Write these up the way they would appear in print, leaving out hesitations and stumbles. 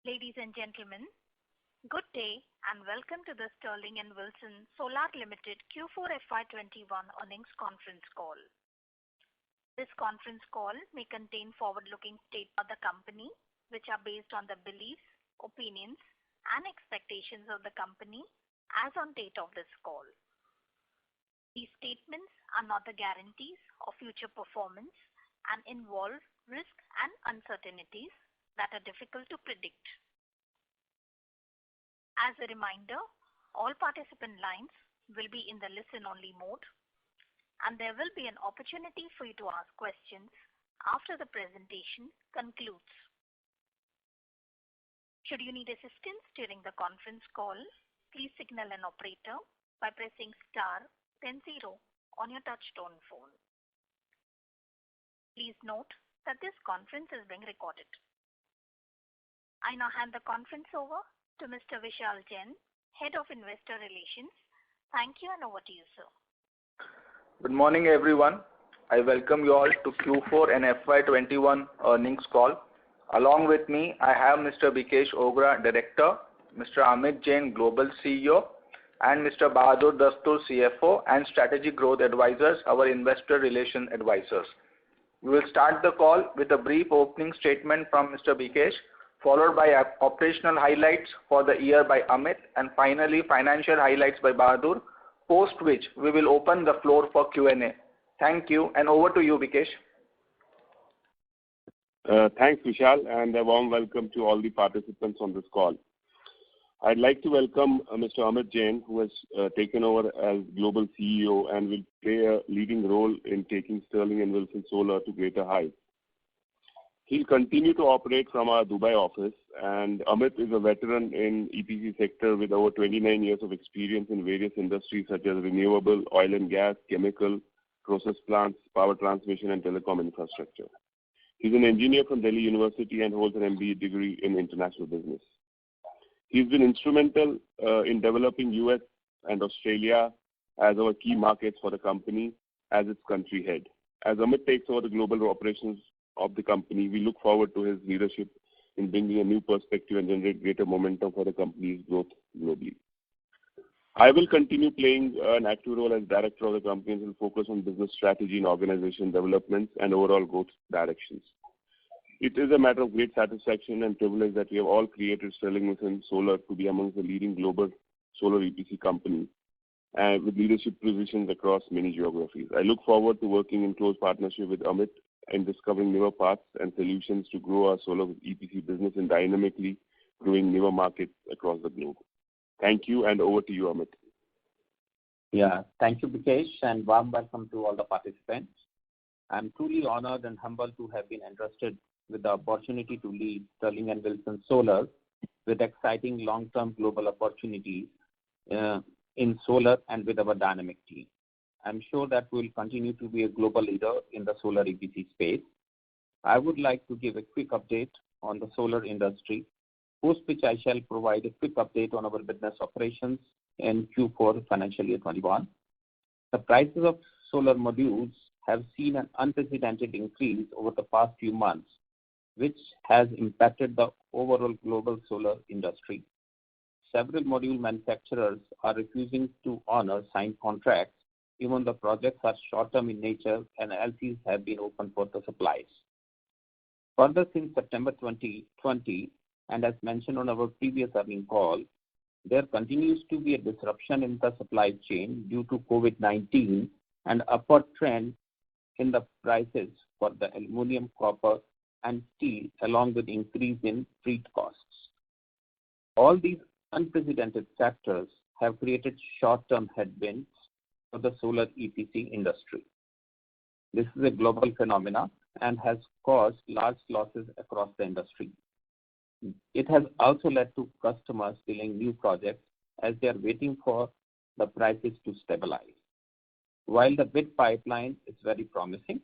Ladies and gentlemen, good day and welcome to the Sterling and Wilson Solar Limited Q4 FY21 earnings conference call. This conference call may contain forward-looking statements of the company, which are based on the beliefs, opinions, and expectations of the company as on date of this call. These statements are not the guarantees of future performance and involve risks and uncertainties that are difficult to predict. As a reminder, all participant lines will be in the listen-only mode, and there will be an opportunity for you to ask questions after the presentation concludes. Should you need assistance during the conference call, please signal an operator by pressing star then 0 on your touchtone phone. Please note that this conference is being recorded. I now hand the conference over to Mr. Vishal Jain, Head of Investor Relations. Thank you, and over to you, sir. Good morning, everyone. I welcome you all to Q4 and FY21 earnings call. Along with me, I have Mr. Bikesh Ogra, Director, Mr. Amit Jain, Global CEO, and Mr. Bahadur Dastoor, CFO, and Strategic Growth Advisors, our Investor Relation Advisors. We will start the call with a brief opening statement from Mr. Bikesh, followed by operational highlights for the year by Amit, and finally financial highlights by Bahadur, post which we will open the floor for Q&A. Thank you, and over to you, Bikesh. Thanks, Vishal, and a warm welcome to all the participants on this call. I'd like to welcome Mr. Amit Jain, who has taken over as Global CEO and will play a leading role in taking Sterling and Wilson Solar to greater heights. He'll continue to operate from our Dubai office, and Amit is a veteran in EPC sector with over 29 years of experience in various industries such as renewable, oil and gas, chemical, process plants, power transmission, and telecom infrastructure. He's an engineer from Delhi University and holds an MBA degree in international business. He's been instrumental in developing US and Australia as our key markets for the company as its country head. As Amit takes over the global operations of the company, we look forward to his leadership in bringing a new perspective and generate greater momentum for the company's growth globally. I will continue playing an active role as director of the company and will focus on business strategy and organization developments and overall growth directions. It is a matter of great satisfaction and privilege that we have all created Sterling and Wilson Solar to be amongst the leading global solar EPC companies and with leadership positions across many geographies. I look forward to working in close partnership with Amit and discovering newer paths and solutions to grow our solar EPC business in dynamically growing newer markets across the globe. Thank you, and over to you, Amit. Yeah, thank you, Bikesh, and warm welcome to all the participants. I'm truly honored and humbled to have been entrusted with the opportunity to lead Sterling and Wilson Solar with exciting long-term global opportunities in solar and with our dynamic team. I'm sure that we'll continue to be a global leader in the solar EPC space. I would like to give a quick update on the solar industry, post which I shall provide a quick update on our business operations in Q4 financial year 21. The prices of solar modules have seen an unprecedented increase over the past few months, which has impacted the overall global solar industry. Several module manufacturers are refusing to honor signed contracts even the projects are short-term in nature and LCs have been open for the supplies. Further, since September 2020, and as mentioned on our previous earnings call, there continues to be a disruption in the supply chain due to COVID-19 and upward trend in the prices for the aluminum, copper, and steel, along with increase in freight costs. All these unprecedented factors have created short-term headwinds for the solar EPC industry. This is a global phenomena and has caused large losses across the industry. It has also led to customers delaying new projects as they are waiting for the prices to stabilize. While the bid pipeline is very promising,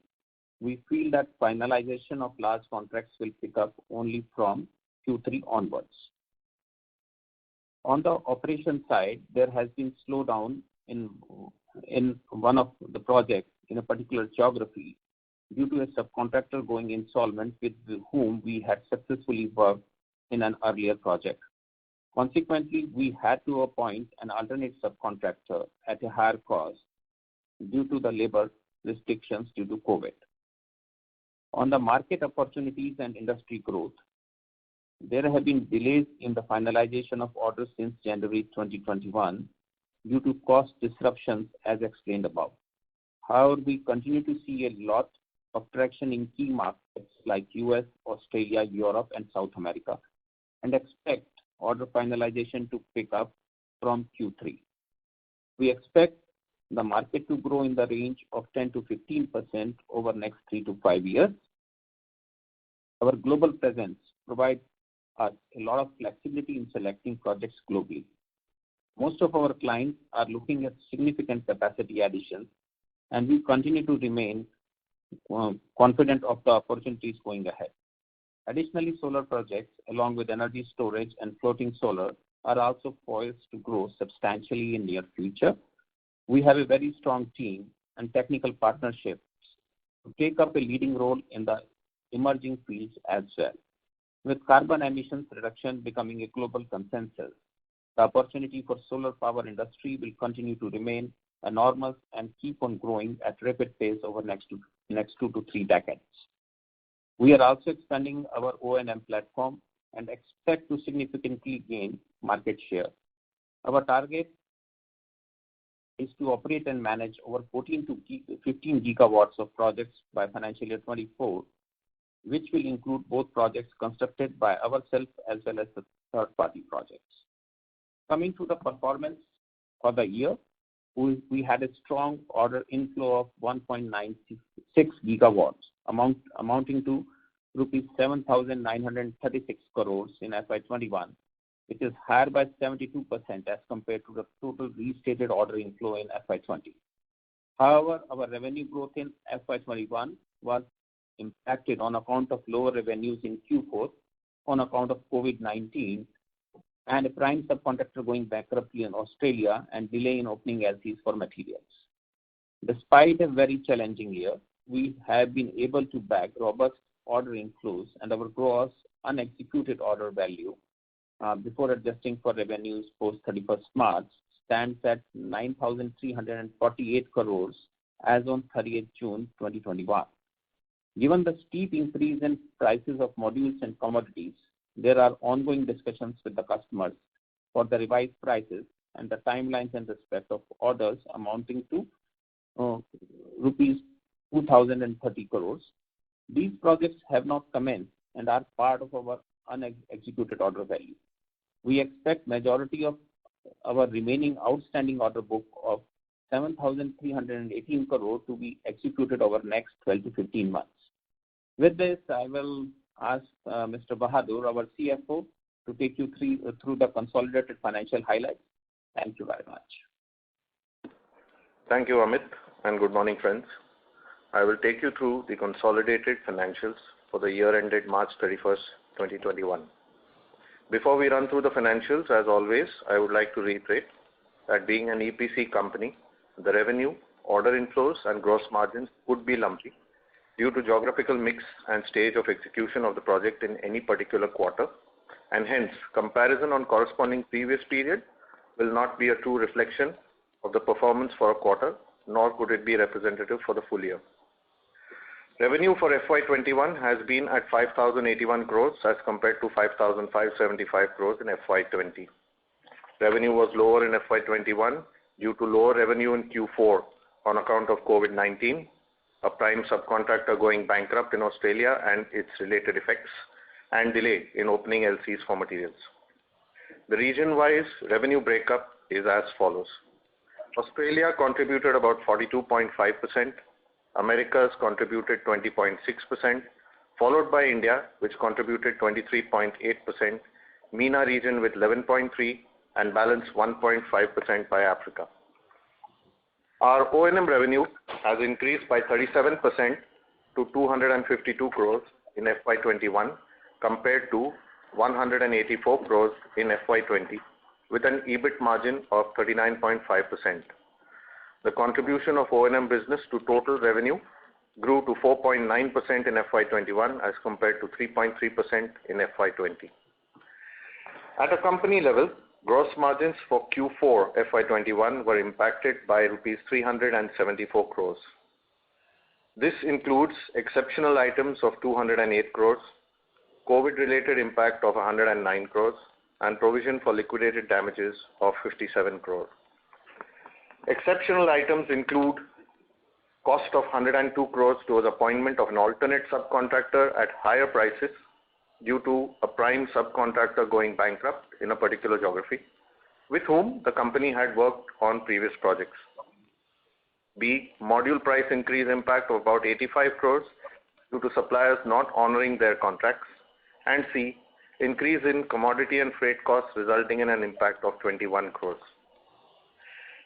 we feel that finalization of large contracts will pick up only from Q3 onwards. On the operation side, there has been slowdown in one of the projects in a particular geography due to a subcontractor going insolvent with whom we had successfully worked in an earlier project. Consequently, we had to appoint an alternate subcontractor at a higher cost due to the labor restrictions due to COVID. On the market opportunities and industry growth, there have been delays in the finalization of orders since January 2021 due to cost disruptions as explained above. However, we continue to see a lot of traction in key markets like US, Australia, Europe, and South America, and expect order finalization to pick up from Q3. We expect the market to grow in the range of 10 to 15% over the next 3 to 5 years. Our global presence provides us a lot of flexibility in selecting projects globally. Most of our clients are looking at significant capacity additions, and we continue to remain confident of the opportunities going ahead. Additionally, solar projects, along with energy storage and floating solar, are also poised to grow substantially in the near future. We have a very strong team and technical partnerships to take up a leading role in the emerging fields as well. With carbon emissions reduction becoming a global consensus, the opportunity for solar power industry will continue to remain enormous and keep on growing at rapid pace over next 2 to 3 decades. We are also expanding our O&M platform and expect to significantly gain market share. Our target is to operate and manage over 14 to 15 gigawatts of projects by financial year 24, which will include both projects constructed by ourselves as well as the third-party projects. Coming to the performance for the year, we had a strong order inflow of 1.96 gigawatts, amounting to rupees 7,936 crores in FY21, which is higher by 72% as compared to the total restated order inflow in FY20. However, our revenue growth in FY21 was impacted on account of lower revenues in Q4 on account of COVID-19 and a prime subcontractor going bankrupt in Australia and delay in opening LCs for materials. Despite a very challenging year, we have been able to bag robust order inflows, and our gross unexecuted order value before adjusting for revenues post 31st March stands at 9,348 crores as on 30th June 2021. Given the steep increase in prices of modules and commodities, there are ongoing discussions with the customers for the revised prices and the timelines in respect of orders amounting to rupees 2,030 crores. These projects have not commenced and are part of our unexecuted order value. We expect majority of our remaining outstanding order book of 7,318 crore to be executed over next 12 to 15 months. With this, I will ask Mr. Bahadur, our CFO, to take you through the consolidated financial highlights. Thank you very much. Thank you, Amit, and good morning, friends. I will take you through the consolidated financials for the year ended March 31st, 2021. Before we run through the financials, as always, I would like to reiterate that being an EPC company, the revenue, order inflows, and gross margins would be lumpy due to geographical mix and stage of execution of the project in any particular quarter, and hence comparison on corresponding previous period will not be a true reflection of the performance for a quarter, nor could it be representative for the full year. Revenue for FY21 has been at 5,081 crores as compared to 5,575 crores in FY20. Revenue was lower in FY21 due to lower revenue in Q4 on account of COVID-19, a prime subcontractor going bankrupt in Australia and its related effects, and delay in opening LCs for materials. The region-wise revenue breakup is as follows. Australia contributed about 42.5%, Americas contributed 20.6%, followed by India, which contributed 23.8%, MENA region with 11.3%, and balance 1.5% by Africa. Our O&M revenue has increased by 37% to 252 crores in FY21 compared to 184 crores in FY20, with an EBIT margin of 39.5%. The contribution of O&M business to total revenue grew to 4.9% in FY21 as compared to 3.3% in FY20. At a company level, gross margins for Q4 FY21 were impacted by rupees 374 crores. This includes exceptional items of 208 crores, COVID-related impact of 109 crores, and provision for liquidated damages of 57 crores. Exceptional items include cost of 102 crores towards appointment of an alternate subcontractor at higher prices due to a prime subcontractor going bankrupt in a particular geography, with whom the company had worked on previous projects. B, module price increase impact of about 85 crores due to suppliers not honoring their contracts. And C, increase in commodity and freight costs resulting in an impact of 21 crores.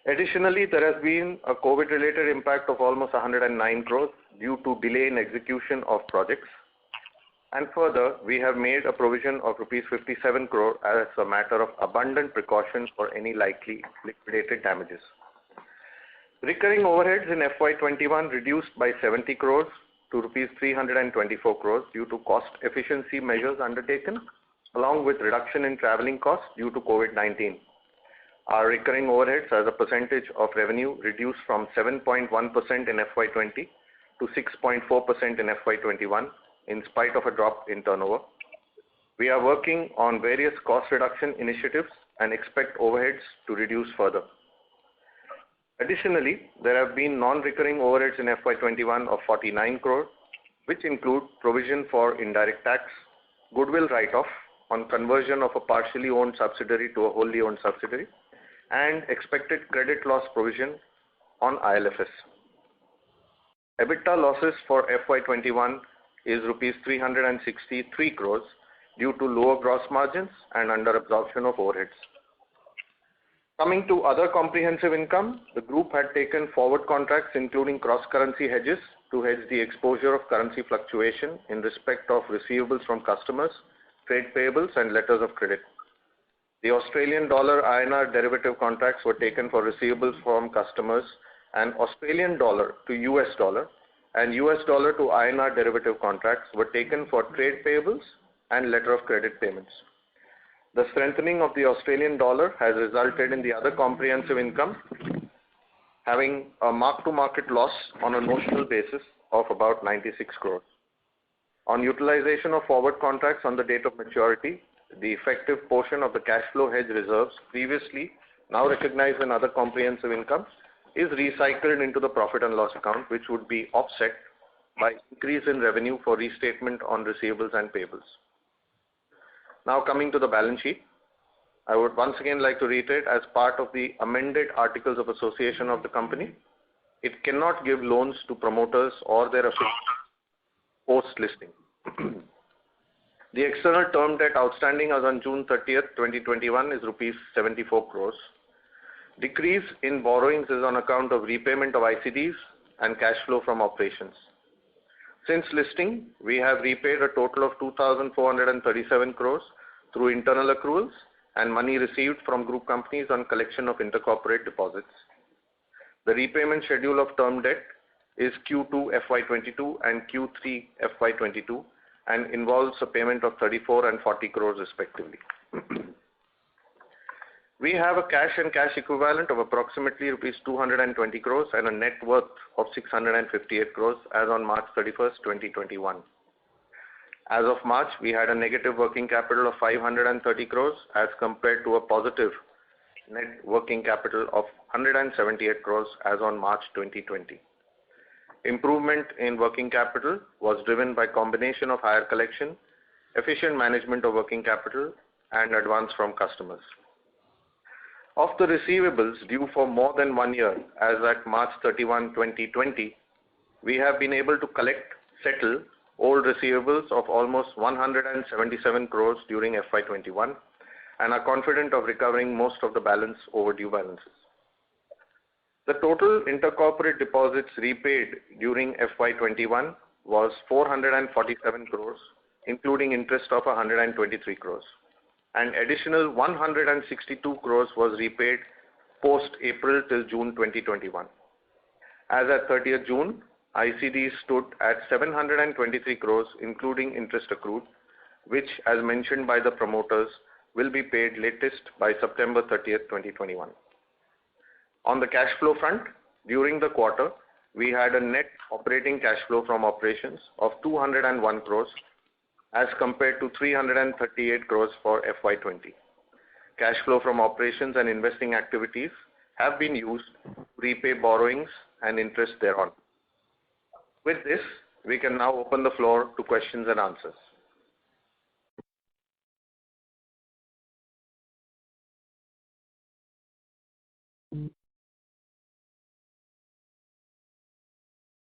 Additionally, there has been a COVID-related impact of almost 109 crores due to delay in execution of projects. And further, we have made a provision of rupees 57 crore as a matter of abundant precaution for any likely liquidated damages. Recurring overheads in FY21 reduced by 70 crores to rupees 324 crores due to cost efficiency measures undertaken, along with reduction in traveling costs due to COVID-19. Our recurring overheads as a percentage of revenue reduced from 7.1% in FY20 to 6.4% in FY21 in spite of a drop in turnover. We are working on various cost reduction initiatives and expect overheads to reduce further. Additionally, there have been non-recurring overheads in FY21 of 49 crore, which include provision for indirect tax, goodwill write-off on conversion of a partially owned subsidiary to a wholly owned subsidiary, and expected credit loss provision on ILFS. EBITDA losses for FY21 is rupees 363 crores due to lower gross margins and under absorption of overheads. Coming to other comprehensive income, the group had taken forward contracts including cross-currency hedges to hedge the exposure of currency fluctuation in respect of receivables from customers, trade payables and letters of credit. The Australian dollar INR derivative contracts were taken for receivables from customers, and Australian dollar to US dollar and US dollar to INR derivative contracts were taken for trade payables and letter of credit payments. The strengthening of the Australian dollar has resulted in the other comprehensive income having a mark-to-market loss on a notional basis of about 96 crores. On utilization of forward contracts on the date of maturity, the effective portion of the cash flow hedge reserves previously now recognized in other comprehensive income is recycled into the profit and loss account, which would be offset by increase in revenue for restatement on receivables and payables. Now coming to the balance sheet, I would once again like to reiterate, as part of the amended Articles of Association of the company, it cannot give loans to promoters or their affiliates post-listing. The external term debt outstanding as on June 30th, 2021 is rupees 74 crores. Decrease in borrowings is on account of repayment of ICDs and cash flow from operations. Since listing, we have repaid a total of 2,437 crores through internal accruals and money received from group companies on collection of intercorporate deposits. The repayment schedule of term debt is Q2 FY22 and Q3 FY22 and involves a payment of 34 and 40 crores respectively. We have a cash and cash equivalent of approximately rupees 220 crores and a net worth of 658 crores as on March 31st, 2021. As of March, we had a negative working capital of 530 crores as compared to a positive net working capital of 178 crores as on March 2020. Improvement in working capital was driven by combination of higher collection, efficient management of working capital, and advance from customers. Of the receivables due for more than 1 year, as at March 31, 2020, we have been able to settle old receivables of almost 177 crores during FY21 and are confident of recovering most of the overdue balances. The total intercorporate deposits repaid during FY21 was 447 crores, including interest of 123 crores. And additional 162 crores was repaid post-April till June 2021. As at 30th June, ICD stood at 723 crores, including interest accrued, which, as mentioned by the promoters, will be paid latest by September 30th, 2021. On the cash flow front, during the quarter, we had a net operating cash flow from operations of 201 crores as compared to 338 crores for FY20. Cash flow from operations and investing activities have been used to repay borrowings and interest thereon. With this, we can now open the floor to questions and answers.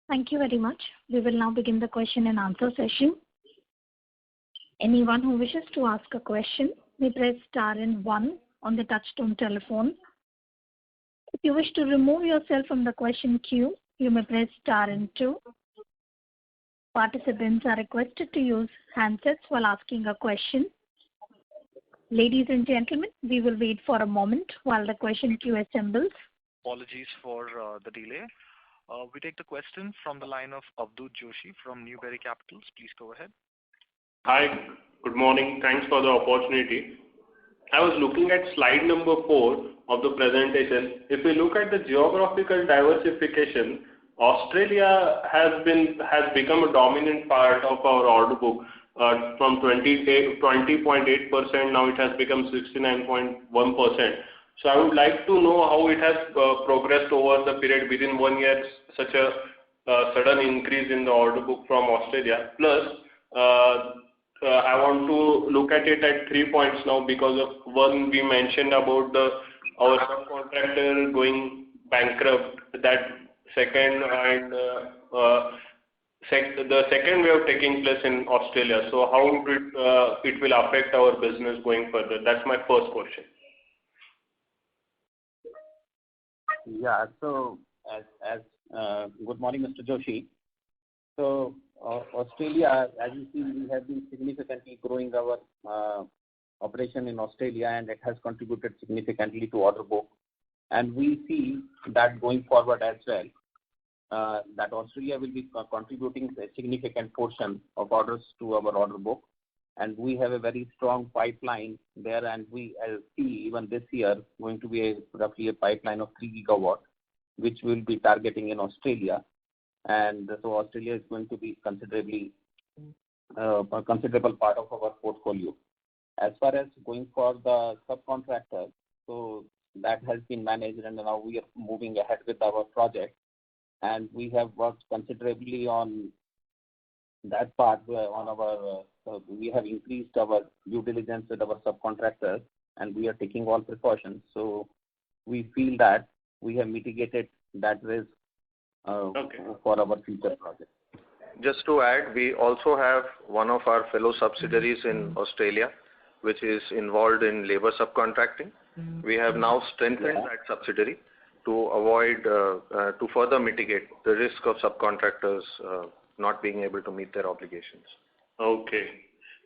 Thank you very much. We will now begin the question and answer session. Anyone who wishes to ask a question may press star and 1 on the touchtone telephone. If you wish to remove yourself from the question queue, you may press star and 2. Participants are requested to use handsets while asking a question. Ladies and gentlemen, we will wait for a moment while the question queue assembles. Apologies for the delay. We take the question from the line of Avadhoot Joshi from Newberry Capitals. Please go ahead. Hi, good morning. Thanks for the opportunity. I was looking at slide number 4 of the presentation. If we look at the geographical diversification, Australia has become a dominant part of our order book. From 20.8%, now it has become 69.1%. So I would like to know how it has progressed over the period within 1 year, such a sudden increase in the order book from Australia. Plus, I want to look at it at 3 points now because of one we mentioned about our subcontractor going bankrupt. That second and the second wave taking place in Australia. So how it will affect our business going further? That's my first question. Yeah. So, good morning, Mr. Joshi. So, Australia, as you see, we have been significantly growing our operation in Australia, and it has contributed significantly to order book. And we see that going forward as well, that Australia will be contributing a significant portion of orders to our order book. And we have a very strong pipeline there, and we see even this year going to be roughly a pipeline of 3 gigawatt, which we'll be targeting in Australia. And so Australia is going to be a considerable part of our portfolio. As far as going for the subcontractor, so that has been managed, and now we are moving ahead with our project. And we have worked considerably on that part. We have increased our due diligence with our subcontractors, and we are taking all precautions. So we feel that we have mitigated that risk for our future projects. Just to add, we also have one of our fellow subsidiaries in Australia, which is involved in labor subcontracting. We have now strengthened that subsidiary to avoid, to further mitigate the risk of subcontractors not being able to meet their obligations. Okay.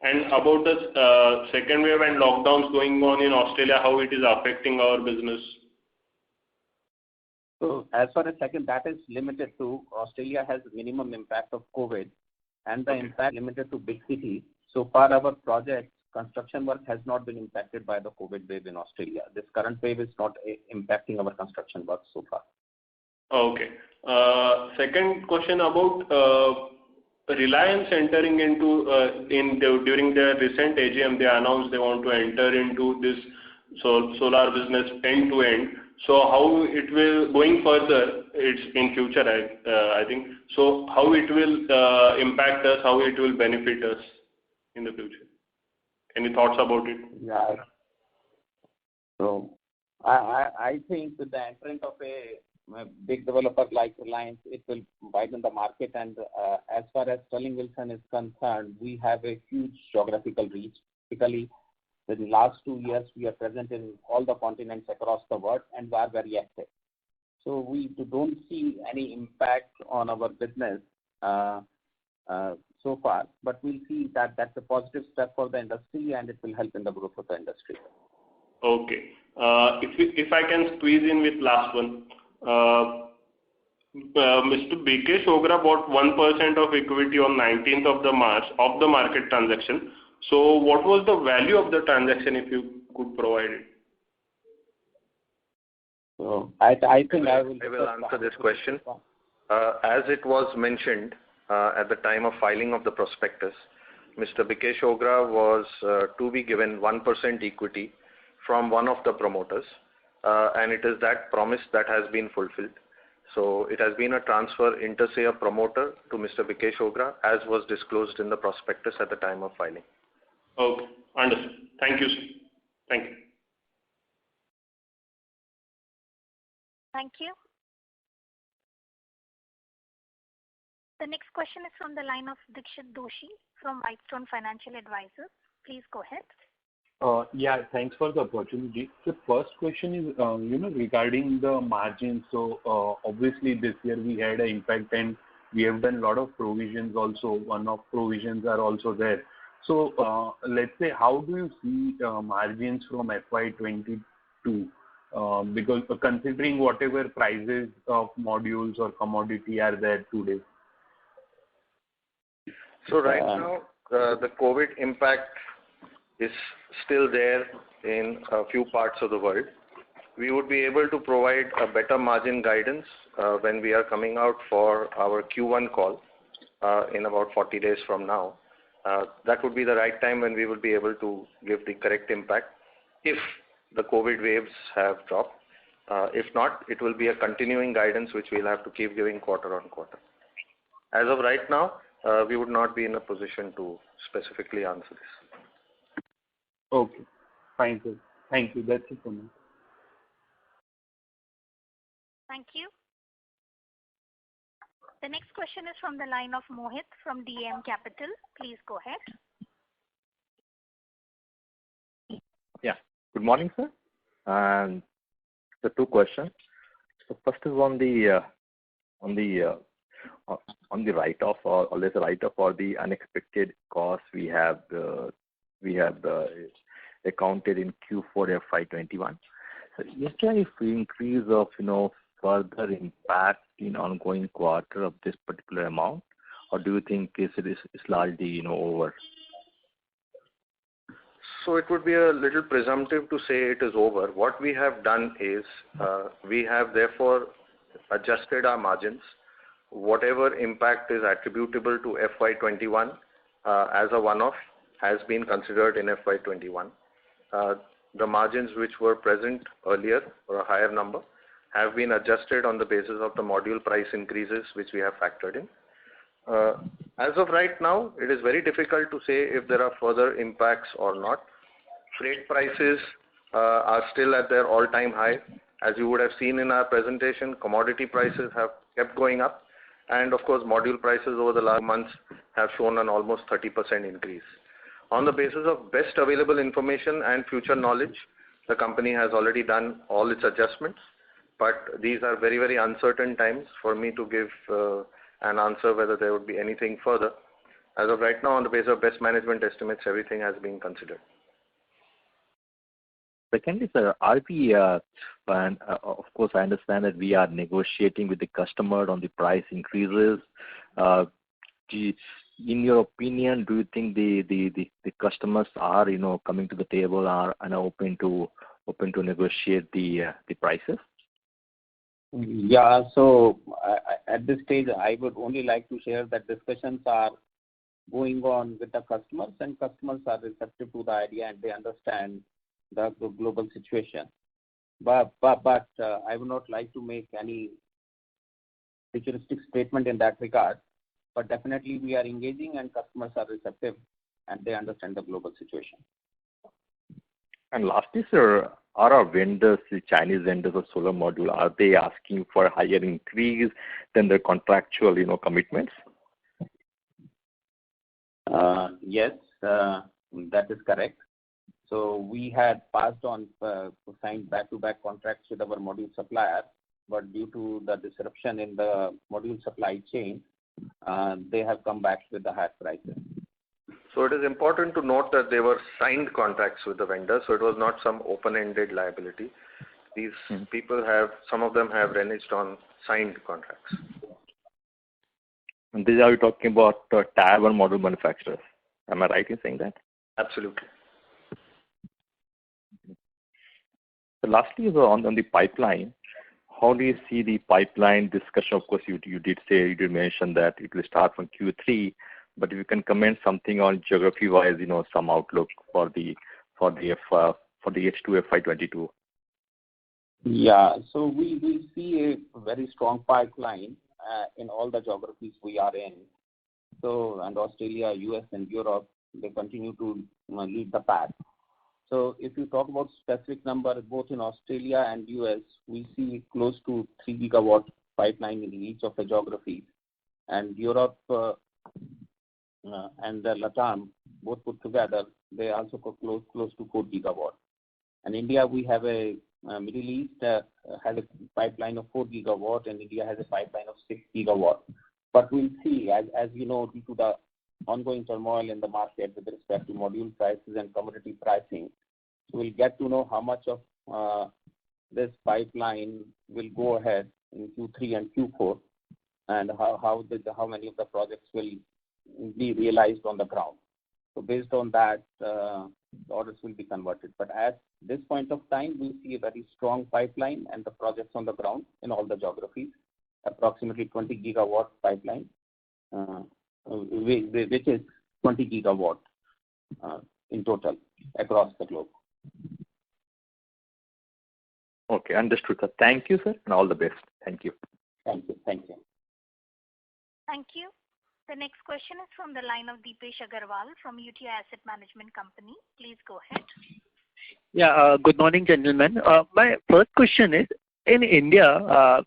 And about the second wave and lockdowns going on in Australia, how it is affecting our business? So as far as second, that is limited to Australia has minimum impact of COVID, and the impact limited to big cities. So far, our project construction work has not been impacted by the COVID wave in Australia. This current wave is not impacting our construction work so far. Okay. Second question about Reliance entering into during their recent AGM, they announced they want to enter into this solar business end to end. So how it will going further? It's in future, I think. So how it will impact us? How it will benefit us in the future? Any thoughts about it? Yeah. So I think with the entrance of a big developer like Reliance, it will widen the market. And as far as Sterling Wilson is concerned, we have a huge geographical reach. Typically, in the last 2 years, we are present in all the continents across the world and are very active. So we don't see any impact on our business so far, but we'll see that that's a positive step for the industry, and it will help in the growth of the industry. Okay. If I can squeeze in with last one. Mr. Bikesh Ogra bought 1% of equity on 19th of the March of the market transaction. So what was the value of the transaction, if you could provide it? So I think I will answer this question. As it was mentioned at the time of filing of the prospectus, Mr. Bikesh Ogra was to be given 1% equity from one of the promoters, and it is that promise that has been fulfilled. So it has been a transfer inter se a promoter to Mr. Bikesh Ogra, as was disclosed in the prospectus at the time of filing. Okay, understood. Thank you, sir. Thank you. Thank you. The next question is from the line of Dikshit Doshi from Whitestone Financial Advisors. Please go ahead. Yeah, thanks for the opportunity. So first question is, regarding the margins. So obviously this year we had an impact and we have done a lot of provisions also. One-off provisions are also there. So let's say, how do you see margins from FY22? Because considering whatever prices of modules or commodity are there today. So right now, the COVID impact is still there in a few parts of the world. We would be able to provide a better margin guidance when we are coming out for our Q1 call in about 40 days from now. That would be the right time when we will be able to give the correct impact if the COVID waves have dropped. If not, it will be a continuing guidance which we'll have to keep giving quarter on quarter. As of right now, we would not be in a position to specifically answer this. Okay, fine, sir. Thank you. That's it for me. Thank you. The next question is from the line of Mohit from DM Capital. Please go ahead. Yeah. Good morning, sir. And the two questions. So first is on the write-off, or let's say write-off for the unexpected costs we have accounted in Q4 FY21. So is there any increase of further impact in ongoing quarter of this particular amount, or do you think it is largely over? So it would be a little presumptive to say it is over. What we have done is we have therefore adjusted our margins. Whatever impact is attributable to FY21 as a one-off has been considered in FY21. The margins which were present earlier, or a higher number, have been adjusted on the basis of the module price increases which we have factored in. As of right now, it is very difficult to say if there are further impacts or not. Freight prices are still at their all-time high. As you would have seen in our presentation, commodity prices have kept going up, and of course module prices over the last months have shown an almost 30% increase. On the basis of best available information and future knowledge, the company has already done all its adjustments, but these are very, very uncertain times for me to give an answer whether there would be anything further. As of right now, on the basis of best management estimates, everything has been considered. Secondly, sir, are we, and of course I understand that we are negotiating with the customer on the price increases. In your opinion, do you think the customers are coming to the table and are open to negotiate the prices? Yeah, so at this stage I would only like to share that discussions are going on with the customers, and customers are receptive to the idea and they understand the global situation. But I would not like to make any futuristic statement in that regard. But definitely we are engaging and customers are receptive and they understand the global situation. And lastly, sir, are our vendors, the Chinese vendors of solar module, are they asking for a higher increase than their contractual, commitments? Yes, that is correct. So we had passed on signed back-to-back contracts with our module supplier, but due to the disruption in the module supply chain, they have come back with the higher prices. So it is important to note that they were signed contracts with the vendor, so it was not some open-ended liability. These people some of them have reneged on signed contracts. And these are you talking about Tier 1 module manufacturers? Am I right in saying that? Absolutely. So lastly, on the pipeline, how do you see the pipeline discussion? Of course, you did mention that it will start from Q3, but if you can comment something on geography-wise, some outlook for the H2 FY22. Yeah. So we see a very strong pipeline in all the geographies we are in. So, and Australia, US, and Europe, they continue to lead the path. So if you talk about specific number, both in Australia and US, we see close to 3 gigawatt pipeline in each of the geographies. And Europe and the LATAM, both put together, they also go close to 4 gigawatt. And India, we have a Middle East has a pipeline of 4 gigawatt, and India has a pipeline of 6 gigawatt. But we'll see, as you know, due to the ongoing turmoil in the market with respect to module prices and commodity pricing, so we'll get to know how much of this pipeline will go ahead in Q3 and Q4, and how many of the projects will be realized on the ground. So based on that, the orders will be converted. But at this point of time, we see a very strong pipeline and the projects on the ground in all the geographies, approximately 20 gigawatt pipeline, which is 20 gigawatt in total across the globe. Okay, understood, sir. Thank you, sir, and all the best. Thank you. Thank you. Thank you. The next question is from the line of Deepesh Agarwal from UTI Asset Management Company. Please go ahead. Yeah, good morning, gentlemen. My first question is, in India,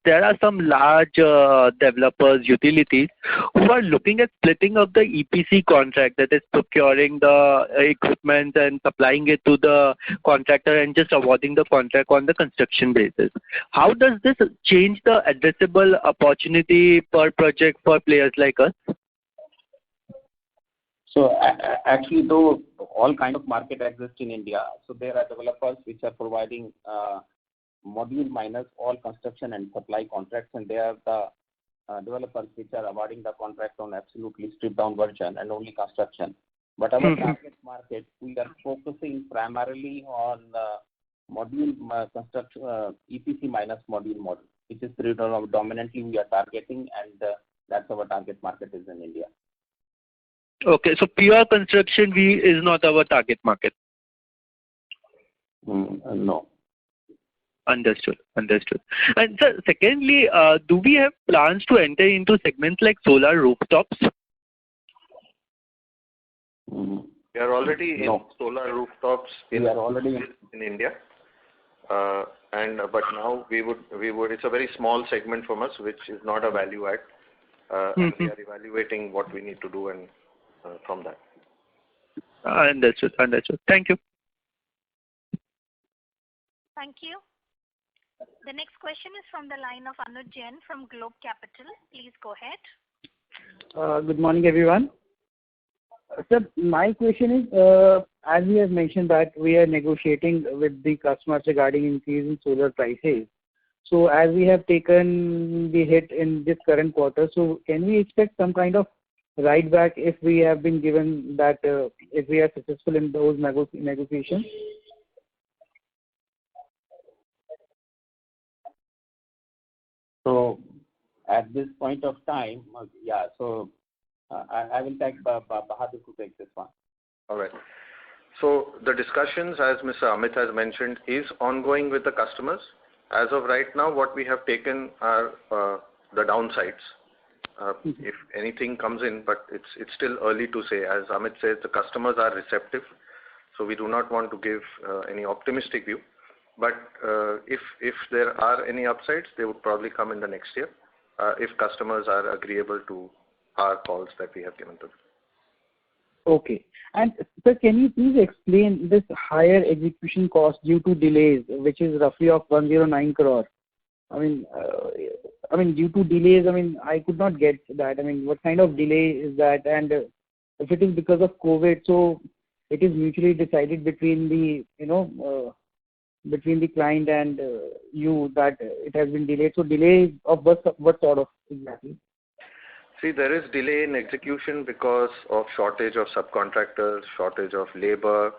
there are some large developers, utilities, who are looking at splitting up the EPC contract, that is procuring the equipment and supplying it to the contractor and just awarding the contract on the construction basis. How does this change the addressable opportunity per project for players like us? So actually, though all kind of market exists in India, so there are developers which are providing module minus all construction and supply contracts, and they are the developers which are awarding the contract on absolutely stripped down version and only construction. But our target market, we are focusing primarily on module construction, EPC minus module model, which is predominantly we are targeting, and that's our target market is in India. Okay, so pure construction is not our target market. No. Understood. And sir, secondly, do we have plans to enter into segments like solar rooftops? We are already in solar rooftops in India, but now we would. It's a very small segment from us, which is not a value add, and we are evaluating what we need to do and from that. Understood. Thank you. Thank you. The next question is from the line of Anuj Jain from Globe Capital. Please go ahead. Good morning, everyone. Sir, my question is, as we have mentioned that we are negotiating with the customers regarding increase in solar prices. So as we have taken the hit in this current quarter, so can we expect some kind of write back if we have been given that, if we are successful in those negotiations? So at this point of time, so I will take Bahadur to take this one. All right. So the discussions, as Mr. Amit has mentioned, is ongoing with the customers. As of right now, what we have taken are the downsides. If anything comes in, but it's still early to say. As Amit says, the customers are receptive, so we do not want to give any optimistic view. But if there are any upsides, they would probably come in the next year, if customers are agreeable to our calls that we have given to them. Okay. And sir, can you please explain this higher execution cost due to delays, which is roughly of 109 crore? I mean, due to delays, I could not get that. What kind of delay is that? And if it is because of COVID, so it is mutually decided between the, between the client and you that it has been delayed. So delay of what sort of exactly? See, there is delay in execution because of shortage of subcontractors, shortage of labor,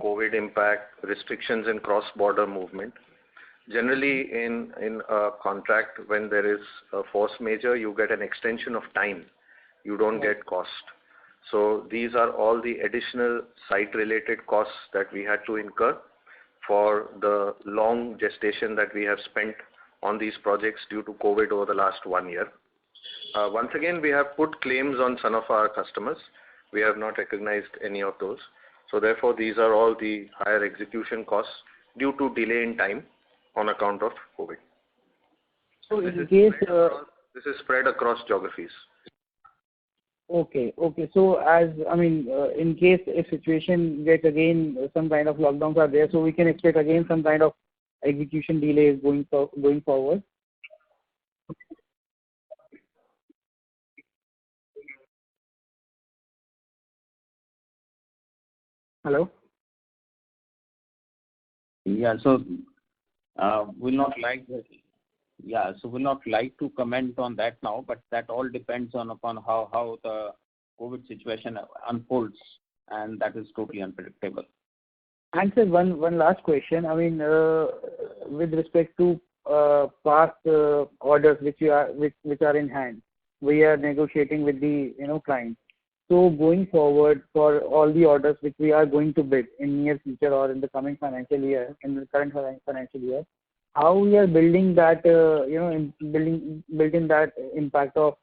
COVID impact, restrictions in cross-border movement. Generally, in a contract, when there is a force majeure, you get an extension of time. You don't get cost. So these are all the additional site-related costs that we had to incur for the long gestation that we have spent on these projects due to COVID over the last 1 year. Once again, we have put claims on some of our customers. We have not recognized any of those. So therefore, these are all the higher execution costs due to delay in time on account of COVID. So in case... This is spread across geographies. Okay. So as, in case if situation gets again, some kind of lockdowns are there, so we can expect again some kind of execution delays going forward. Hello? Yeah, so we'll not like to comment on that now, but that all depends upon how the COVID situation unfolds, and that is totally unpredictable. And sir, one last question. With respect to past orders which are in hand, we are negotiating with the clients. So going forward, for all the orders which we are going to bid in near future or in the coming financial year, in the current financial year, how we are building that, building that impact of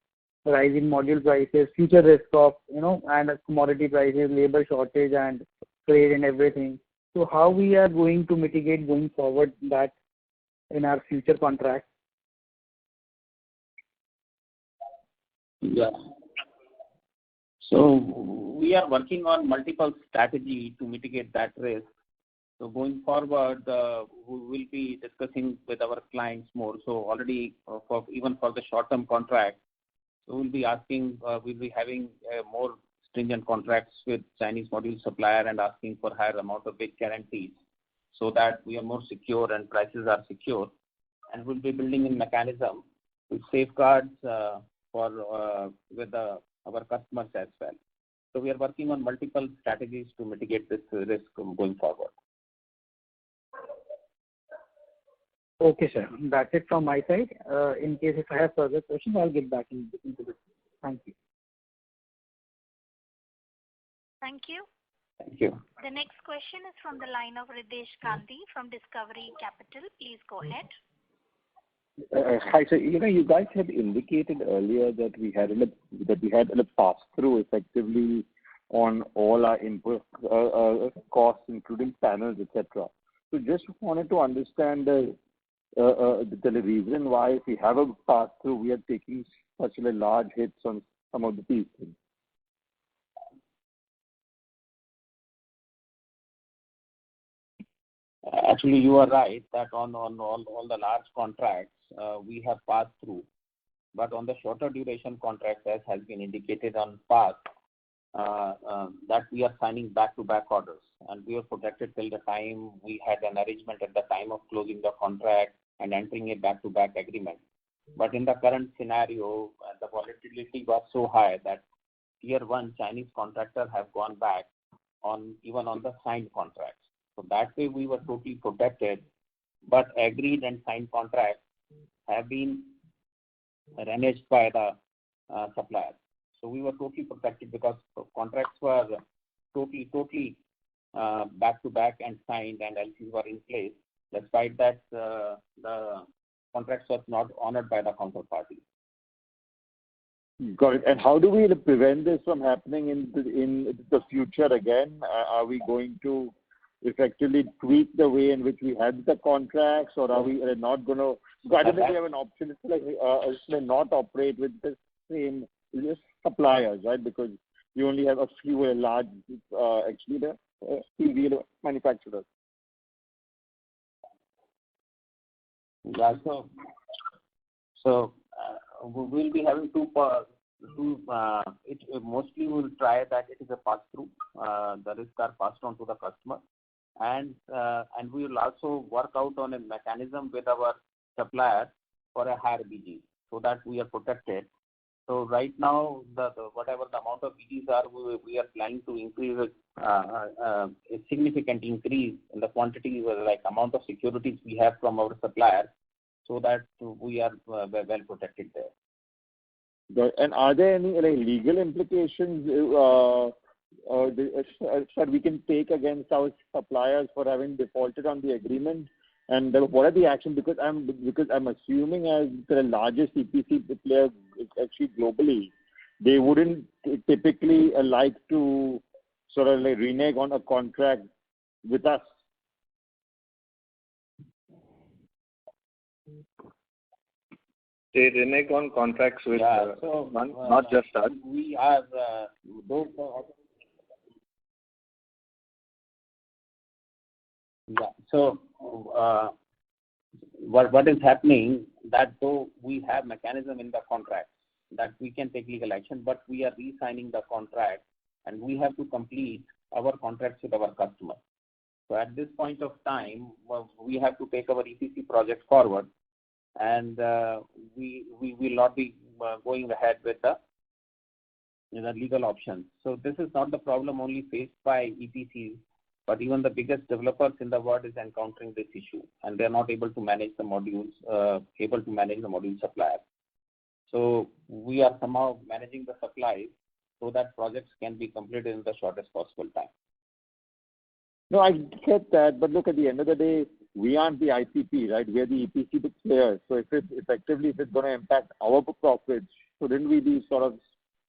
rising module prices, future risk of, and commodity prices, labor shortage and trade and everything. So how we are going to mitigate going forward that in our future contracts? Yeah. So we are working on multiple strategies to mitigate that risk. So going forward, we will be discussing with our clients more. So already, even for the short-term contract, so we'll be having more stringent contracts with Chinese module supplier and asking for higher amount of bid guarantees, so that we are more secure and prices are secure. And we'll be building a mechanism with safeguards with our customers as well. So we are working on multiple strategies to mitigate this risk going forward. Okay, sir. That's it from my side. In case if I have further questions, I'll get back into this. Thank you. Thank you. Thank you. The next question is from the line of Ridesh Gandhi from Discovery Capital. Please go ahead. Hi, sir. You guys had indicated earlier that we had a pass-through effectively on all our input costs, including panels, etc. So just wanted to understand the reason why, if we have a pass-through, we are taking such a large hits on some of the pieces. Actually, you are right that on all the large contracts, we have passed through. But on the shorter duration contracts, as has been indicated on past, that we are signing back-to-back orders. And we are protected till the time we had an arrangement at the time of closing the contract and entering a back-to-back agreement. But in the current scenario, the volatility was so high that tier 1 Chinese contractors have gone back even on the signed contracts. So that way we were totally protected, but agreed and signed contracts have been reneged by the suppliers. So we were totally protected because contracts were totally back-to-back and signed, and LCs were in place. Despite that, the contracts were not honored by the counterparty. Got it. And how do we prevent this from happening in the future again? Are we going to effectively tweak the way in which we had the contracts, or are we not going to? I don't think we have an option to not operate with the same suppliers, right? Because you only have a few large, the PV manufacturers. Yeah, so we'll be having mostly we'll try that it is a pass-through. The risks are passed on to the customer. And we will also work out on a mechanism with our supplier for a higher BG, so that we are protected. So right now, whatever the amount of BGs are, we are planning to increase a significant increase in the quantity, like amount of securities we have from our suppliers, so that we are well protected there. And are there any legal implications that we can take against our suppliers for having defaulted on the agreement? And what are the actions? Because I'm assuming, as the largest EPC player actually globally, they wouldn't typically like to sort of renege on a contract with us. They renege on contracts with not just us. We have those. Yeah. So what is happening, that though we have mechanism in the contract that we can take legal action, but we are re-signing the contract and we have to complete our contracts with our customer. So at this point of time, we have to take our EPC project forward, and we will not be going ahead with the legal options. So this is not the problem only faced by EPCs, but even the biggest developers in the world is encountering this issue, and they are not able to manage the modules, module suppliers. So we are somehow managing the supplies so that projects can be completed in the shortest possible time. No, I get that, but look, at the end of the day, we aren't the IPP, right? We are the EPC player. So if it's going to impact our profits, shouldn't we be sort of,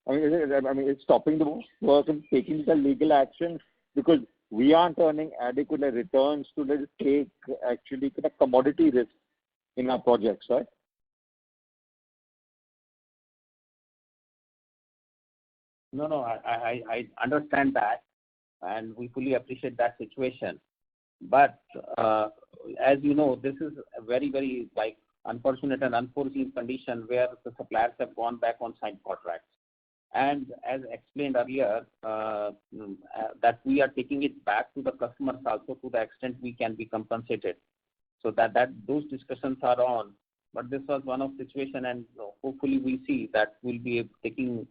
it's stopping the work and taking the legal action, because we aren't earning adequate returns to take actually the commodity risk in our projects, right? No, I understand that, and we fully appreciate that situation. But as you know, this is a very, very unfortunate and unforeseen condition where the suppliers have gone back on signed contracts. And as explained earlier, that we are taking it back to the customers also to the extent we can be compensated. So that those discussions are on. But this was one of situation, and hopefully we see that we'll be taking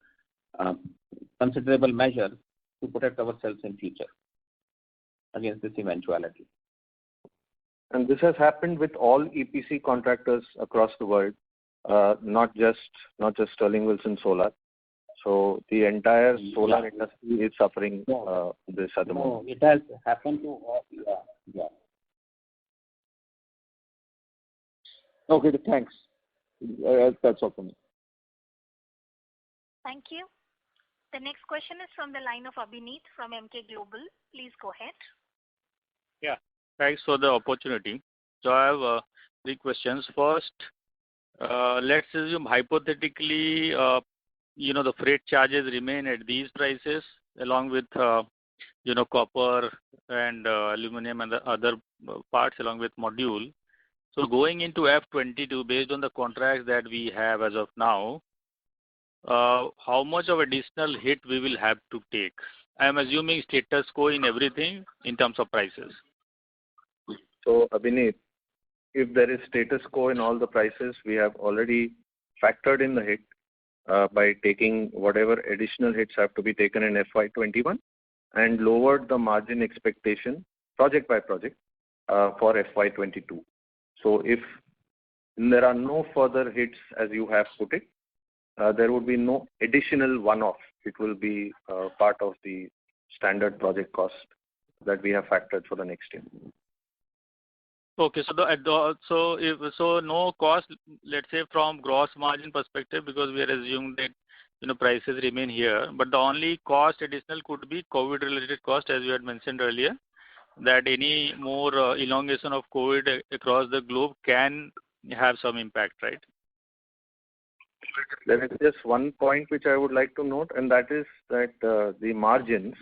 considerable measures to protect ourselves in future against this eventuality. And this has happened with all EPC contractors across the world, not just Sterling Wilson Solar. So the entire solar industry is suffering this at the moment. It has happened to all. Yeah. Okay, thanks. That's all for me. Thank you. The next question is from the line of Abhineet from Emkay Global. Please go ahead. Yeah, thanks for the opportunity. So I have 3 questions. First, let's assume hypothetically, the freight charges remain at these prices along with, copper and aluminum and the other parts along with module. So going into F22, based on the contracts that we have as of now, how much of additional hit we will have to take? I am assuming status quo in everything in terms of prices. So Abhineet, if there is status quo in all the prices, we have already factored in the hit by taking whatever additional hits have to be taken in FY21 and lowered the margin expectation project by project for FY22. So if there are no further hits as you have put it, there would be no additional one-off. It will be part of the standard project cost that we have factored for the next year. Okay, so no cost, let's say from gross margin perspective, because we are assuming that prices remain here, but the only cost additional could be COVID-related cost, as you had mentioned earlier, that any more elongation of COVID across the globe can have some impact, right? There is just one point which I would like to note, and that is that the margins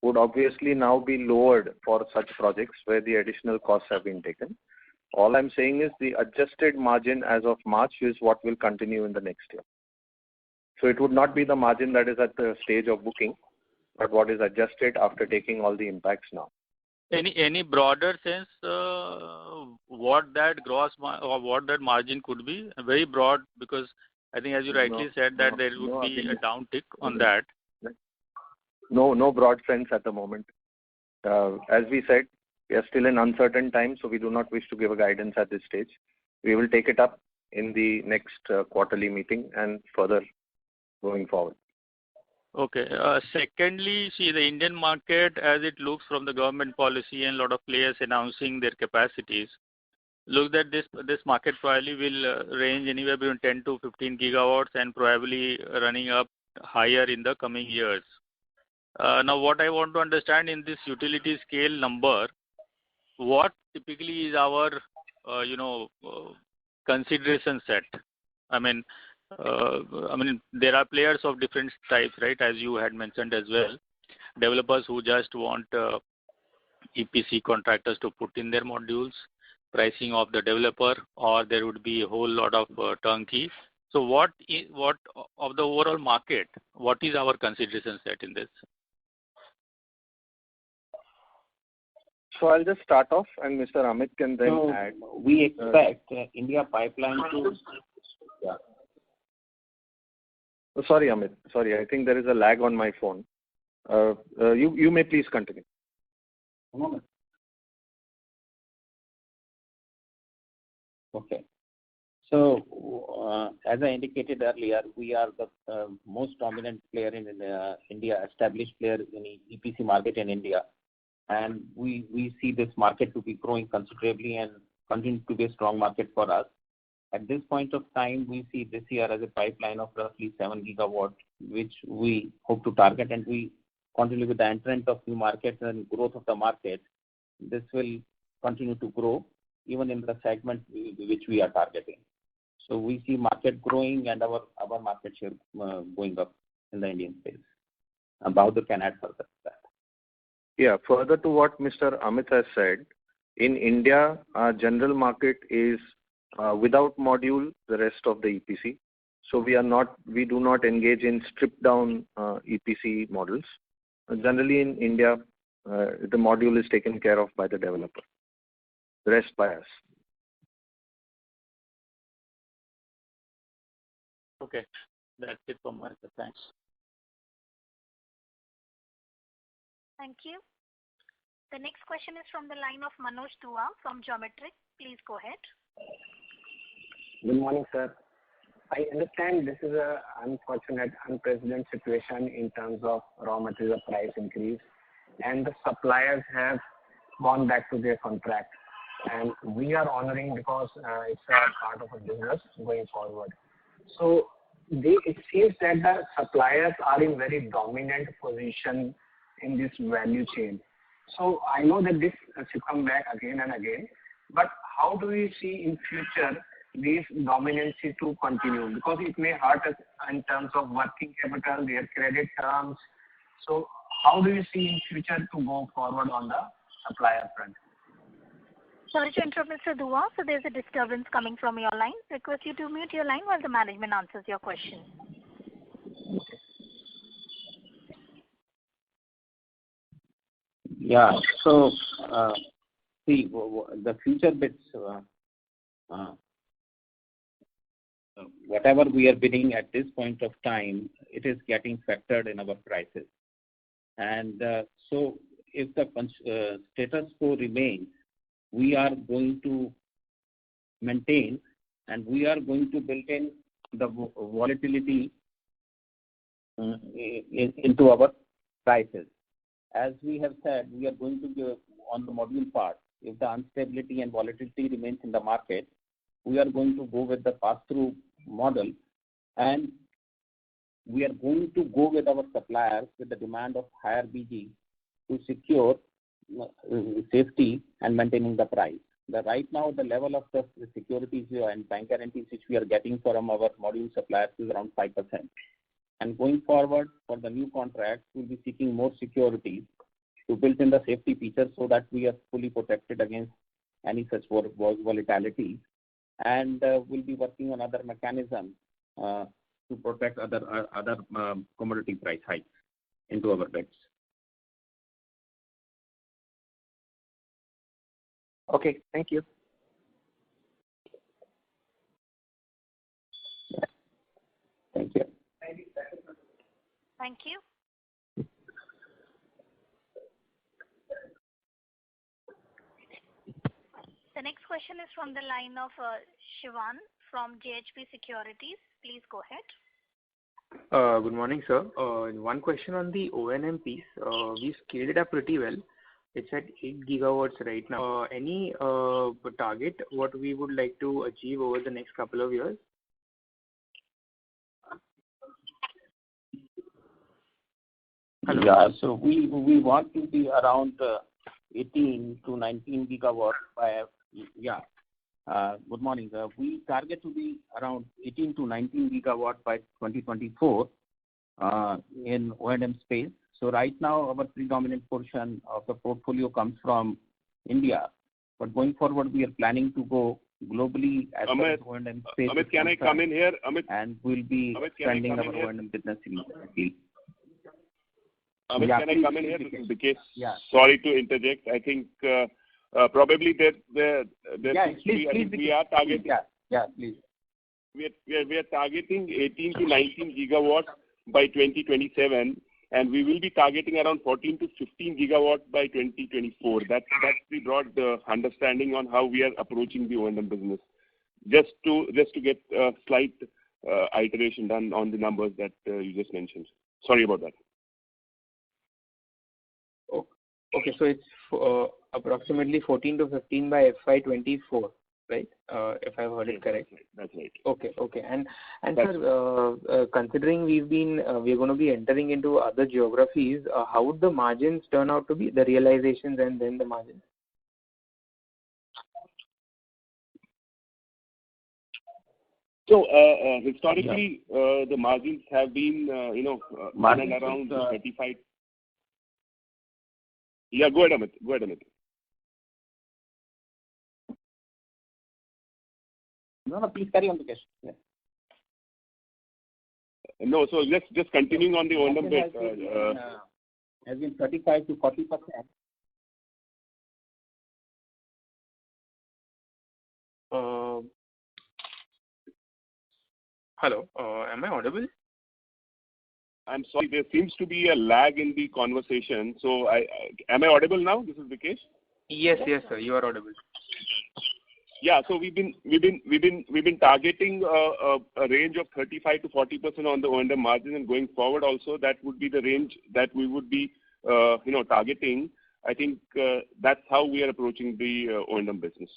would obviously now be lowered for such projects where the additional costs have been taken. All I'm saying is the adjusted margin as of March is what will continue in the next year. So it would not be the margin that is at the stage of booking, but what is adjusted after taking all the impacts now. Any broader sense what that gross or what that margin could be? Very broad, because I think as you rightly said that there would be a downtick on that. No broad sense at the moment. As we said, we are still in uncertain times, so we do not wish to give a guidance at this stage. We will take it up in the next quarterly meeting and further going forward. Okay. Secondly, see the Indian market as it looks from the government policy and a lot of players announcing their capacities, look that this market probably will range anywhere between 10 to 15 gigawatts and probably running up higher in the coming years. Now, what I want to understand in this utility scale number, what typically is our consideration set? I mean, there are players of different types, right? As you had mentioned as well, developers who just want EPC contractors to put in their modules, pricing of the developer, or there would be a whole lot of turnkey. So, what of the overall market? What is our consideration set in this? So I'll just start off, and Mr. Amit can then add. We expect India pipeline to. Yeah. Sorry, Amit. Sorry, I think there is a lag on my phone. You may please continue. Okay. So, as I indicated earlier, we are the most dominant player in India, established player in the EPC market in India. And we see this market to be growing considerably and continue to be a strong market for us. At this point of time, we see this year as a pipeline of roughly 7 gigawatts, which we hope to target, and we continue with the entrance of new markets and growth of the market. This will continue to grow even in the segment which we are targeting. So we see market growing and our market share going up in the Indian space. Bahadur can add further to that. Yeah, further to what Mr. Amit has said, in India, our general market is without module, the rest of the EPC. So we do not engage in stripped down EPC models. Generally in India, the module is taken care of by the developer. The rest by us. Okay, that's it from my side. Thanks. Thank you. The next question is from the line of Manoj Dua from Geometric. Please go ahead. Good morning, sir. I understand this is an unfortunate, unprecedented situation in terms of raw material price increase, and the suppliers have gone back to their contract. And we are honoring because it's a part of a business going forward. So it seems that the suppliers are in very dominant position in this value chain. So I know that this should come back again and again, but how do we see in future this dominancy to continue? Because it may hurt us in terms of working capital, their credit terms. So how do you see in future to go forward on the supplier front? Sorry to interrupt, Mr. Dua. So there's a disturbance coming from your line. Request you to mute your line while the management answers your question. Yeah. So, see, the future bits, whatever we are bidding at this point of time, it is getting factored in our prices. And so, if the status quo remains, we are going to maintain and we are going to build in the volatility into our prices. As we have said, we are going to give on the module part. If the instability and volatility remains in the market, we are going to go with the pass-through model, and we are going to go with our suppliers with the demand of higher BG to secure safety and maintaining the price. Right now, the level of the securities and bank guarantees which we are getting from our module suppliers is around 5%. And going forward, for the new contracts, we'll be seeking more security to build in the safety features so that we are fully protected against any such volatility. And we'll be working on other mechanisms to protect other commodity price hikes into our bids. Okay, thank you. Thank you. Thank you. The next question is from the line of Shivan from JHP Securities. Please go ahead. Good morning, sir. One question on the O&M piece. We scaled it up pretty well. It's at 8 gigawatts right now. Any target what we would like to achieve over the next couple of years? Hello. Yeah, so we want to be around 18 to 19 gigawatt by good morning. We target to be around 18 to 19 gigawatt by 2024 in O&M space. So right now, our predominant portion of the portfolio comes from India, but going forward, we are planning to go globally as far as O&M space. Amit, can I come in here? Amit, and we'll be expanding our O&M business in India. Amit, yeah, can I come in here? This is Vikesh. Yeah. Sorry to interject. I think probably there please, we are targeting. Yeah, please. We are targeting 18 to 19 gigawatts by 2027, and we will be targeting around 14 to 15 gigawatts by 2024. That's the broad understanding on how we are approaching the O&M business. Just to get a slight iteration done on the numbers that you just mentioned. Sorry about that. Okay, so it's approximately 14 to 15 by FY24, right? If I've heard it correct. That's right. Okay. And sir, considering we're going to be entering into other geographies, how would the margins turn out to be, the realizations and then the margins? So historically, the margins have been, on and around 35. Yeah, go ahead, Amit. No, please carry on, Vikesh. Yeah. No, so just continuing on the O&M bit. Has been 35 to 40%. Hello, am I audible? I'm sorry, there seems to be a lag in the conversation. So, am I audible now? This is Vikesh. Yes, sir, you are audible. Yeah, so we've been targeting a range of 35 to 40% on the O&M margin, and going forward also that would be the range that we would be targeting. I think that's how we are approaching the O&M business.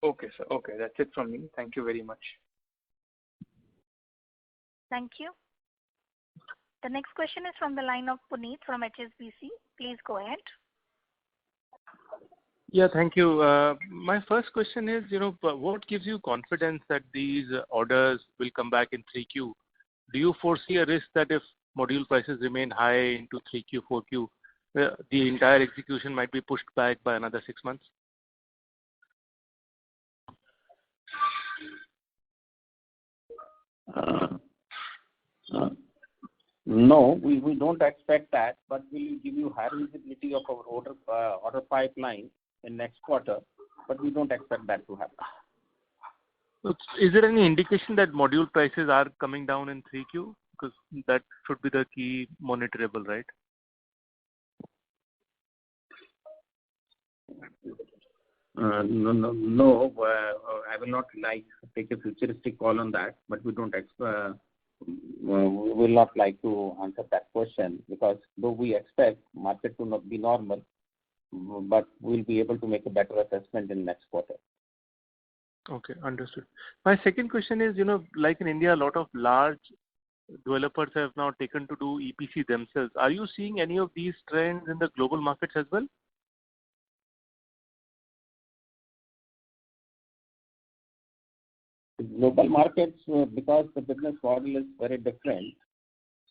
Okay, sir. Okay, that's it from me. Thank you very much. Thank you. The next question is from the line of Puneet from HSBC. Please go ahead. Yeah, thank you. My first question is, what gives you confidence that these orders will come back in 3Q? Do you foresee a risk that if module prices remain high into 3Q, 4Q, the entire execution might be pushed back by another 6 months? No, we don't expect that, but we will give you higher visibility of our order pipeline in next quarter, but we don't expect that to happen. Is there any indication that module prices are coming down in 3Q? Because that should be the key monitorable, right? No, I will not like to take a futuristic call on that, but we will not like to answer that question, because though we expect market to not be normal, but we'll be able to make a better assessment in next quarter. Okay, understood. My second question is, like in India, a lot of large developers have now taken to do EPC themselves. Are you seeing any of these trends in the global markets as well? Global markets, because the business model is very different,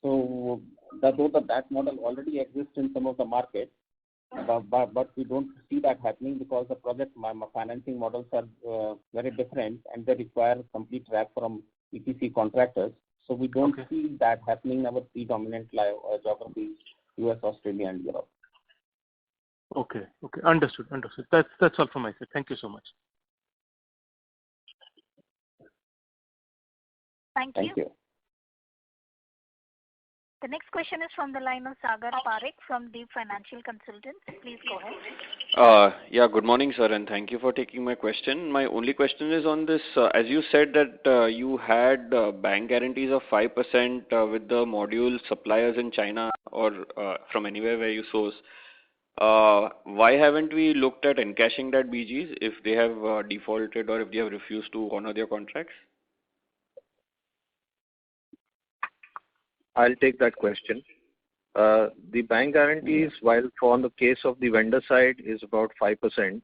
so though that model already exists in some of the markets, but we don't see that happening because the project financing models are very different and they require complete wrap from EPC contractors. So we don't see that happening in our predominant geographies, US, Australia, and Europe. Okay, understood. That's all from my side. Thank you so much. Thank you. The next question is from the line of Sagar Parekh from Deep Financial Consultants. Please go ahead. Yeah, good morning, sir, and thank you for taking my question. My only question is on this, as you said that you had bank guarantees of 5% with the module suppliers in China or from anywhere where you source. Why haven't we looked at encashing that BGs if they have defaulted or if they have refused to honor their contracts? I'll take that question. The bank guarantees, while on the case of the vendor side is about 5%,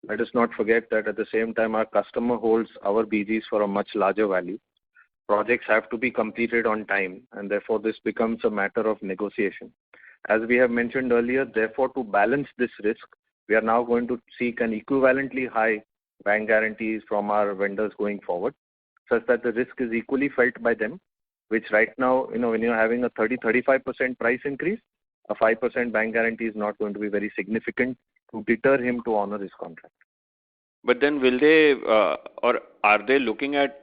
let us not forget that at the same time our customer holds our BGs for a much larger value. Projects have to be completed on time, and therefore this becomes a matter of negotiation. As we have mentioned earlier, therefore to balance this risk, we are now going to seek an equivalently high bank guarantees from our vendors going forward, such that the risk is equally felt by them, which right now, when you're having a 30-35% price increase, a 5% bank guarantee is not going to be very significant to deter him to honor his contract. But then will they, or are they looking at,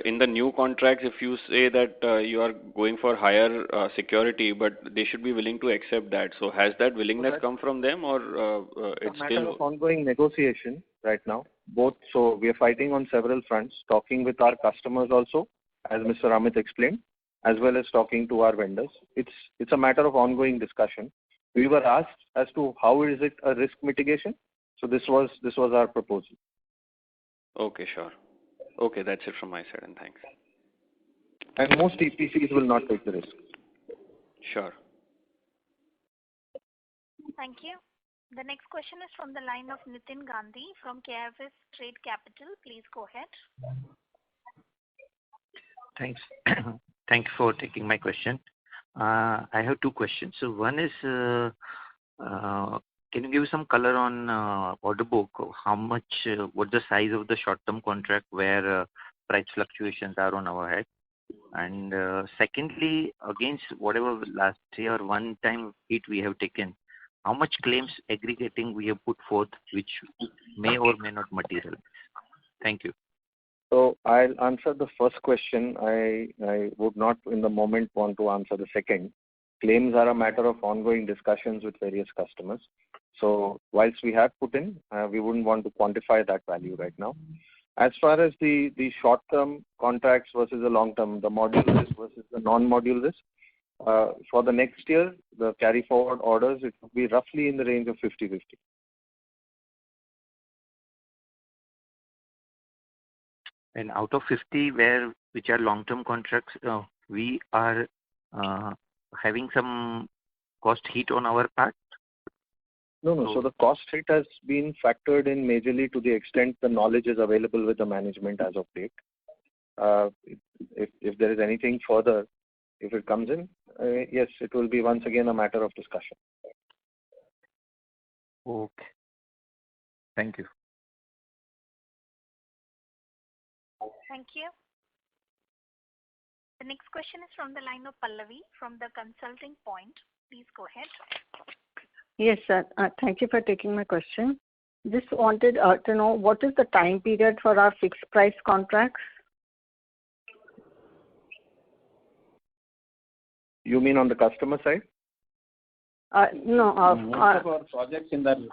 in the new contracts, if you say that you are going for higher security, but they should be willing to accept that. So has that willingness come from them, or it's a matter still of ongoing negotiation right now? Both, so we are fighting on several fronts, talking with our customers also, as Mr. Amit explained, as well as talking to our vendors. It's a matter of ongoing discussion. We were asked as to how is it a risk mitigation. So this was our proposal. Okay, sure. Okay, that's it from my side, and thanks. And most EPCs will not take the risk. Sure. Thank you. The next question is from the line of Nitin Gandhi from KFS Trade Capital. Please go ahead. Thanks. Thank you for taking my question. I have two questions. So one is, can you give some color on order book? How much, what's the size of the short-term contract where price fluctuations are on our head? And secondly, against whatever last year one-time hit we have taken, how much claims aggregating we have put forth, which may or may not materialize? Thank you. So I'll answer the first question. I would not in the moment want to answer the second. Claims are a matter of ongoing discussions with various customers. So whilst we have put in, we wouldn't want to quantify that value right now. As far as the short-term contracts versus the long-term, the module risk versus the non-module risk, for the next year, the carry-forward orders, it will be roughly in the range of 50-50. And out of 50, which are long-term contracts, we are having some cost hit on our part? No. So the cost hit has been factored in majorly to the extent the knowledge is available with the management as of date. If there is anything further, if it comes in, yes, it will be once again a matter of discussion. Okay. Thank you. Thank you. The next question is from the line of Pallavi from the Consulting Point. Please go ahead. Yes, sir. Thank you for taking my question. Just wanted to know what is the time period for our fixed price contracts? You mean on the customer side? No. Most of our projects in the...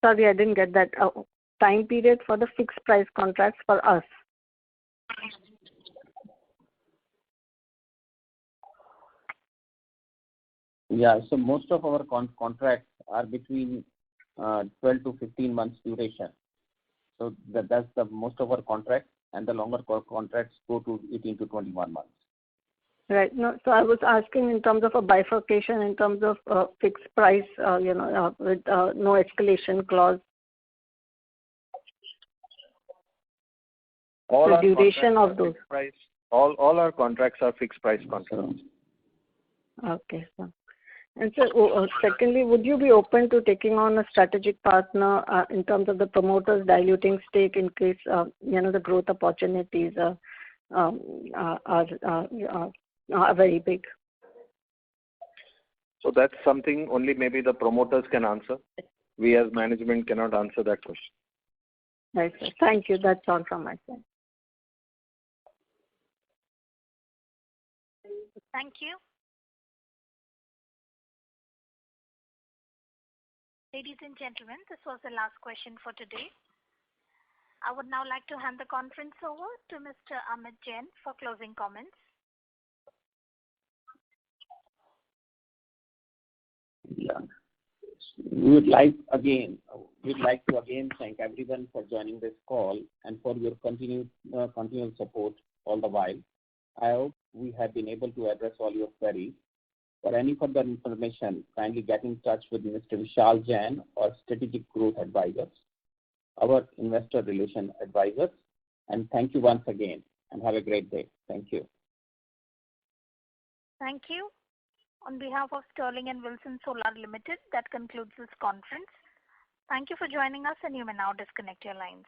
Sorry, I didn't get that. Time period for the fixed price contracts for us. Yeah, so most of our contracts are between 12 to 15 months duration. So that's the most of our contracts, and the longer contracts go to 18 to 21 months. Right. No, so I was asking in terms of a bifurcation, in terms of fixed price, with no escalation clause. All the duration of those. Price, all our contracts are fixed price contracts. Okay, sir. And so, secondly, would you be open to taking on a strategic partner in terms of the promoters diluting stake in case the growth opportunities are very big? So that's something only maybe the promoters can answer. We as management cannot answer that question. Right, sir. Thank you. That's all from my side. Thank you. Ladies and gentlemen, this was the last question for today. I would now like to hand the conference over to Mr. Amit Jain for closing comments. Yeah. We'd like to again thank everyone for joining this call and for your continual support all the while. I hope we have been able to address all your queries. For any further information, kindly get in touch with Mr. Vishal Jain or Strategic Growth Advisors, our investor relation advisors. And thank you once again and have a great day. Thank you. Thank you. On behalf of Sterling and Wilson Solar Limited, that concludes this conference. Thank you for joining us, and you may now disconnect your lines.